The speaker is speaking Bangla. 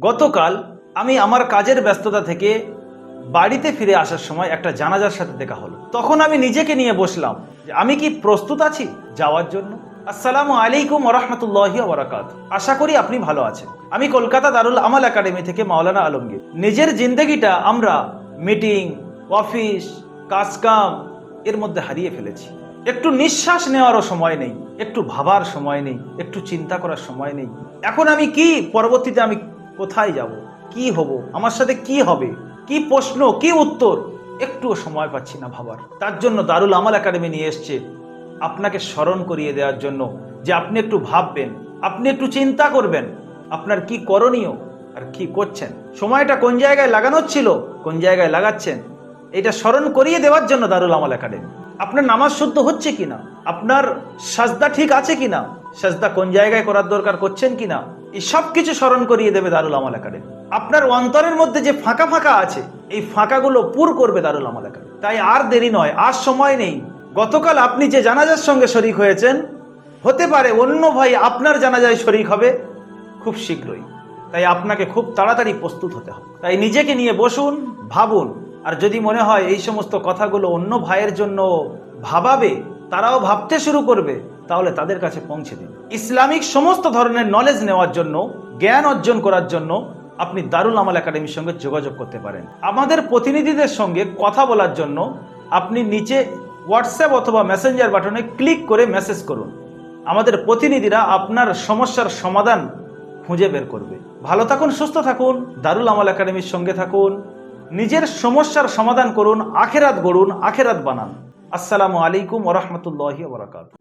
গতকাল আমি আমার কাজের ব্যস্ততা থেকে বাড়িতে ফিরে আসার সময় একটা জানাজার সাথে দেখা হলো। তখন আমি নিজেকে নিয়ে বসলাম যে আমি কি প্রস্তুত আছি যাওয়ার জন্য। আসসালামু আলাইকুম ওয়া রাহমাতুল্লাহি ওয়া বারাকাতুহু। আশা করি আপনি ভালো আছেন। আমি কলকাতা দারুল আমাল একাডেমি থেকে মাওলানা আলমগীর। নিজের জিন্দগিটা আমরা মিটিং, অফিস, কাজকাম এর মধ্যে হারিয়ে ফেলেছি। একটু নিঃশ্বাস নেওয়ারও সময় নেই, একটু ভাবার সময় নেই, একটু চিন্তা করার সময় নেই। এখন আমি কি, পরবর্তীতে আমি কোথায় যাব, কি হব, আমার সাথে কি হবে, কি প্রশ্ন, কি উত্তর, একটুও সময় পাচ্ছি না ভাবার। তার জন্য দারুল আমাল একাডেমি নিয়ে এসছে আপনাকে স্মরণ করিয়ে দেওয়ার জন্য যে আপনি একটু ভাববেন, আপনি একটু চিন্তা করবেন আপনার কি করণীয় আর কি করছেন, সময়টা কোন জায়গায় লাগানোর ছিল, কোন জায়গায় লাগাচ্ছেন, এটা স্মরণ করিয়ে দেওয়ার জন্য দারুল আমাল একাডেমি। আপনার নামাজ শুদ্ধ হচ্ছে কিনা, আপনার সাজদা ঠিক আছে কিনা, সাজদা কোন জায়গায় করার দরকার করছেন কিনা, এই সব কিছু স্মরণ করিয়ে দেবে দারুল আমাল একাডেমি। আপনার অন্তরের মধ্যে যে ফাঁকা ফাঁকা আছে এই ফাঁকাগুলো পুর করবে দারুল আমাল একাডেমি। তাই আর দেরি নয়, আর সময় নেই। গতকাল আপনি যে জানাজার সঙ্গে শরীক হয়েছেন, হতে পারে অন্য ভাই আপনার জানাজায় শরীক হবে খুব শীঘ্রই। তাই আপনাকে খুব তাড়াতাড়ি প্রস্তুত হতে হবে। তাই নিজেকে নিয়ে বসুন, ভাবুন। আর যদি মনে হয় এই সমস্ত কথাগুলো অন্য ভাইয়ের জন্য ভাবাবে, তারাও ভাবতে শুরু করবে, তাহলে তাদের কাছে পৌঁছে দিন। ইসলামিক সমস্ত ধরনের নলেজ নেওয়ার জন্য, জ্ঞান অর্জন করার জন্য আপনি দারুল আমাল একাডেমির সঙ্গে যোগাযোগ করতে পারেন। আমাদের প্রতিনিধিদের সঙ্গে কথা বলার জন্য আপনি নিচে হোয়াটসঅ্যাপ অথবা মেসেঞ্জার বাটনে ক্লিক করে মেসেজ করুন। আমাদের প্রতিনিধিরা আপনার সমস্যার সমাধান খুঁজে বের করবে। ভালো থাকুন, সুস্থ থাকুন, দারুল আমাল একাডেমির সঙ্গে থাকুন, নিজের সমস্যার সমাধান করুন, আখেরাত গড়ুন, আখেরাত বানান। আসসালামু আলাইকুম ওয়া রাহমাতুল্লাহি ওয়া বারাকাতুহু।